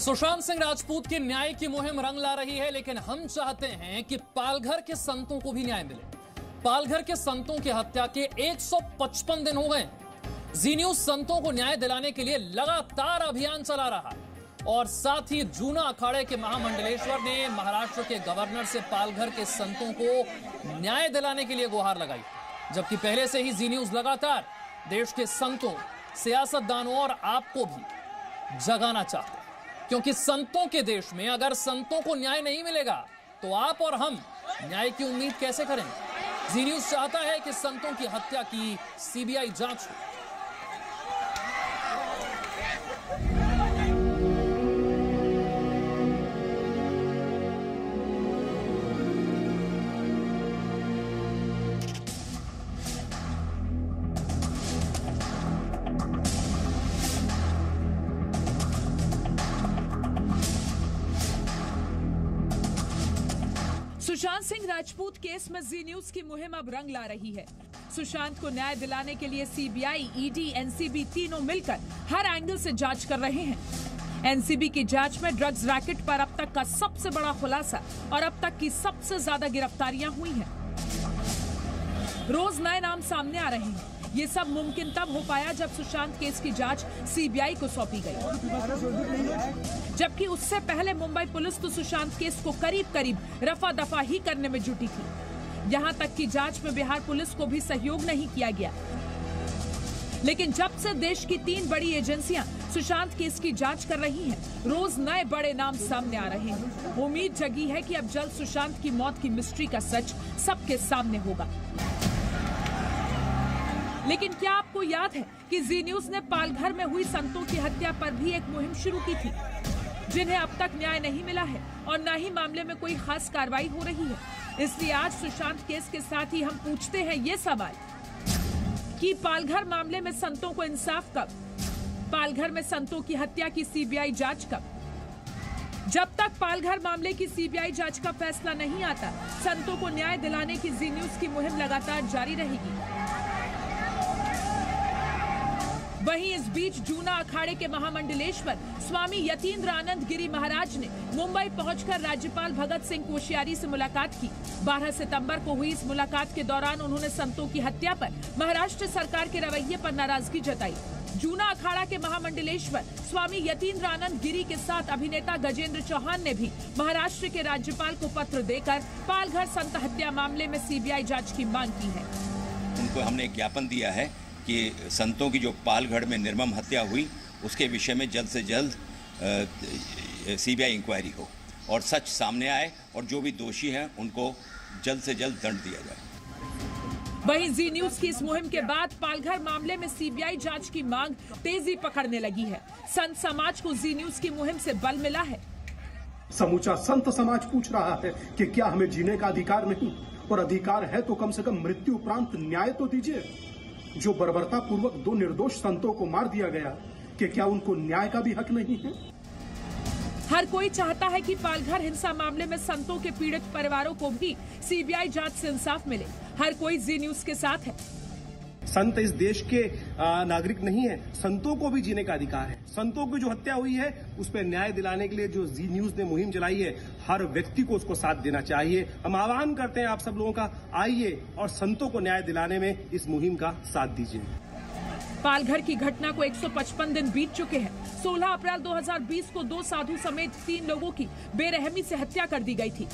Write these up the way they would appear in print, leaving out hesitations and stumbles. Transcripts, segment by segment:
सुशांत सिंह राजपूत की न्याय की मुहिम रंग ला रही है, लेकिन हम चाहते हैं कि पालघर के संतों को भी न्याय मिले। पालघर के संतों की हत्या के 155 दिन हो गए। जी न्यूज संतों को न्याय दिलाने के लिए लगातार अभियान चला रहा और साथ ही जूना अखाड़े के महामंडलेश्वर ने महाराष्ट्र के गवर्नर से पालघर के संतों को न्याय दिलाने के लिए गुहार लगाई। जबकि पहले से ही जी न्यूज लगातार देश के संतों, सियासतदानों और आपको भी जगाना चाहते हैं, क्योंकि संतों के देश में अगर संतों को न्याय नहीं मिलेगा तो आप और हम न्याय की उम्मीद कैसे करें। जी न्यूज चाहता है कि संतों की हत्या की सीबीआई जांच हो। सुशांत सिंह राजपूत केस में जी न्यूज की मुहिम अब रंग ला रही है। सुशांत को न्याय दिलाने के लिए सीबीआई, ईडी, एनसीबी तीनों मिलकर हर एंगल से जांच कर रहे हैं। एनसीबी की जांच में ड्रग्स रैकेट पर अब तक का सबसे बड़ा खुलासा और अब तक की सबसे ज्यादा गिरफ्तारियां हुई हैं। रोज नए नाम सामने आ रहे हैं। ये सब मुमकिन तब हो पाया जब सुशांत केस की जांच सीबीआई को सौंपी गई, जबकि उससे पहले मुंबई पुलिस तो सुशांत केस को करीब करीब रफा दफा ही करने में जुटी थी। यहां तक कि जांच में बिहार पुलिस को भी सहयोग नहीं किया गया। लेकिन जब से देश की 3 बड़ी एजेंसियां सुशांत केस की जांच कर रही हैं, रोज नए बड़े नाम सामने आ रहे हैं। उम्मीद जगी है कि अब जल्द सुशांत की मौत की मिस्ट्री का सच सबके सामने होगा। लेकिन क्या आपको याद है कि जी न्यूज ने पालघर में हुई संतों की हत्या पर भी एक मुहिम शुरू की थी, जिन्हें अब तक न्याय नहीं मिला है और न ही मामले में कोई खास कार्रवाई हो रही है। इसलिए आज सुशांत केस के साथ ही हम पूछते हैं ये सवाल कि पालघर मामले में संतों को इंसाफ कब, पालघर में संतों की हत्या की सीबीआई जांच कब। जब तक पालघर मामले की सीबीआई जांच का फैसला नहीं आता, संतों को न्याय दिलाने की जी न्यूज की मुहिम लगातार जारी रहेगी। वहीं इस बीच जूना अखाड़े के महामंडलेश्वर स्वामी यतीन्द्रानंद गिरी महाराज ने मुंबई पहुंचकर राज्यपाल भगत सिंह कोश्यारी से मुलाकात की। 12 सितंबर को हुई इस मुलाकात के दौरान उन्होंने संतों की हत्या पर महाराष्ट्र सरकार के रवैये पर नाराजगी जताई। जूना अखाड़ा के महामंडलेश्वर स्वामी यतीन्द्रानंद गिरी के साथ अभिनेता गजेंद्र चौहान ने भी महाराष्ट्र के राज्यपाल को पत्र देकर पालघर संत हत्या मामले में सीबीआई जांच की मांग की है। उनको हमने एक ज्ञापन दिया है कि संतों की जो पालघर में निर्मम हत्या हुई उसके विषय में जल्द से जल्द सीबीआई इंक्वायरी हो और सच सामने आए और जो भी दोषी हैं उनको जल्द से जल्द दंड दिया जाए। वहीं जी न्यूज की इस मुहिम के बाद पालघर मामले में सीबीआई जांच की मांग तेजी पकड़ने लगी है। संत समाज को जी न्यूज की मुहिम से बल मिला है। समूचा संत समाज पूछ रहा है कि क्या हमें जीने का अधिकार नहीं, और अधिकार है तो कम से कम मृत्यु उपरांत न्याय तो दीजिए। जो बर्बरता पूर्वक 2 निर्दोष संतों को मार दिया गया, कि क्या उनको न्याय का भी हक नहीं है? हर कोई चाहता है कि पालघर हिंसा मामले में संतों के पीड़ित परिवारों को भी सीबीआई जांच से इंसाफ मिले। हर कोई जी न्यूज के साथ है। संत इस देश के नागरिक नहीं है, संतों को भी जीने का अधिकार है। संतों की जो हत्या हुई है उस पर न्याय दिलाने के लिए जो जी न्यूज ने मुहिम चलाई है, हर व्यक्ति को उसको साथ देना चाहिए। हम आह्वान करते हैं आप सब लोगों का, आइए और संतों को न्याय दिलाने में इस मुहिम का साथ दीजिए। पालघर की घटना को 155 दिन बीत चुके हैं। 16 अप्रैल 2020 को 2 साधु समेत 3 लोगों की बेरहमी से हत्या कर दी गई थी।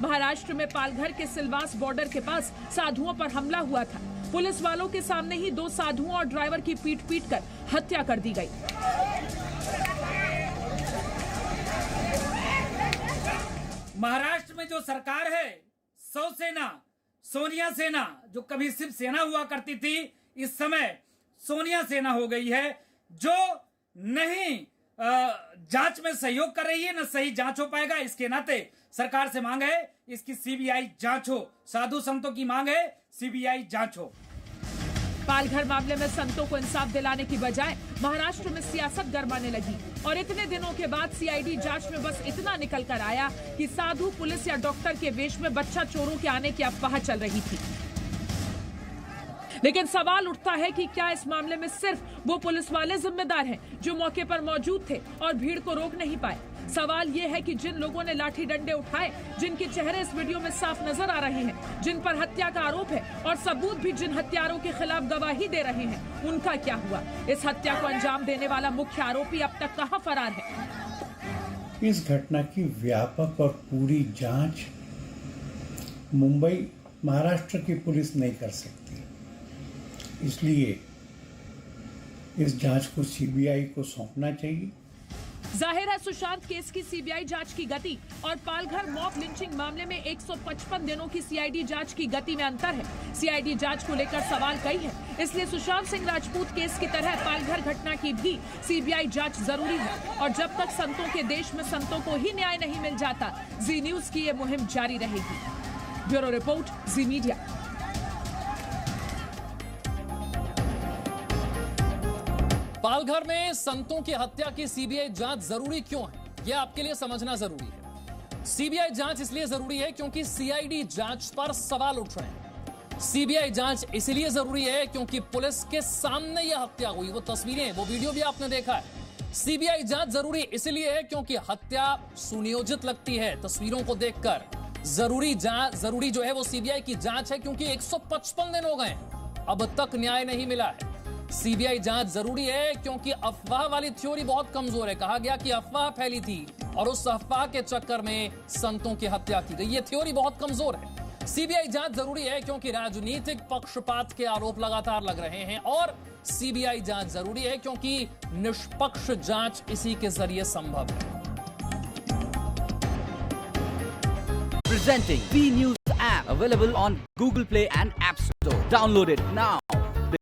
महाराष्ट्र में पालघर के सिलवास बॉर्डर के पास साधुओं पर हमला हुआ था। पुलिस वालों के सामने ही 2 साधुओं और ड्राइवर की पीट कर हत्या कर दी गई। महाराष्ट्र में जो सरकार है, शिवसेना, सोनिया सेना, जो कभी शिव सेना हुआ करती थी, इस समय सोनिया सेना हो गई है, जो नहीं जांच में सहयोग कर रही है, न सही जांच हो पाएगा। इसके नाते सरकार से मांग है इसकी सीबीआई जांच हो। साधु संतों की मांग है सीबीआई जांच हो। पालघर मामले में संतों को इंसाफ दिलाने की बजाय महाराष्ट्र में सियासत गरमाने लगी और इतने दिनों के बाद सीआईडी जांच में बस इतना निकल कर आया कि साधु, पुलिस या डॉक्टर के वेश में बच्चा चोरों के आने की अफवाह चल रही थी। लेकिन सवाल उठता है कि क्या इस मामले में सिर्फ वो पुलिस वाले जिम्मेदार हैं जो मौके पर मौजूद थे और भीड़ को रोक नहीं पाए। सवाल ये है कि जिन लोगों ने लाठी डंडे उठाए, जिनके चेहरे इस वीडियो में साफ नजर आ रहे हैं, जिन पर हत्या का आरोप है और सबूत भी जिन हत्यारों के खिलाफ गवाही दे रहे हैं, उनका क्या हुआ? इस हत्या को अंजाम देने वाला मुख्य आरोपी अब तक कहां फरार है? इस घटना की व्यापक और पूरी जांच मुंबई महाराष्ट्र की पुलिस नहीं कर सकती, इसलिए इस जांच को सीबीआई को सौंपना चाहिए। जाहिर है सुशांत केस की सीबीआई जांच की गति और पालघर मॉब लिंचिंग मामले में 155 दिनों की सीआईडी जांच की गति में अंतर है। सीआईडी जांच को लेकर सवाल कई हैं, इसलिए सुशांत सिंह राजपूत केस की तरह पालघर घटना की भी सीबीआई जांच जरूरी है। और जब तक संतों के देश में संतों को ही न्याय नहीं मिल जाता, जी न्यूज की ये मुहिम जारी रहेगी। ब्यूरो रिपोर्ट, जी मीडिया। पालघर में संतों की हत्या की सीबीआई जांच जरूरी क्यों है, यह आपके लिए समझना जरूरी है। सीबीआई जांच इसलिए जरूरी है क्योंकि सीआईडी जांच पर सवाल उठ रहे हैं। सीबीआई जांच इसलिए जरूरी है क्योंकि पुलिस के सामने यह हत्या हुई, वो तस्वीरें, वो वीडियो भी आपने देखा है। सीबीआई जांच जरूरी इसलिए है क्योंकि हत्या सुनियोजित लगती है तस्वीरों को देखकर। जरूरी जो है वो सीबीआई की जांच है क्योंकि 155 दिन हो गए, अब तक न्याय नहीं मिला है। सीबीआई जांच जरूरी है क्योंकि अफवाह वाली थ्योरी बहुत कमजोर है। कहा गया कि अफवाह फैली थी और उस अफवाह के चक्कर में संतों की हत्या की गई, ये थ्योरी बहुत कमजोर है। सीबीआई जांच जरूरी है क्योंकि राजनीतिक पक्षपात के आरोप लगातार लग रहे हैं और सीबीआई जांच जरूरी है क्योंकि निष्पक्ष जांच इसी के जरिए संभव है। Presenting B News app available on Google Play and App Store. Download it now.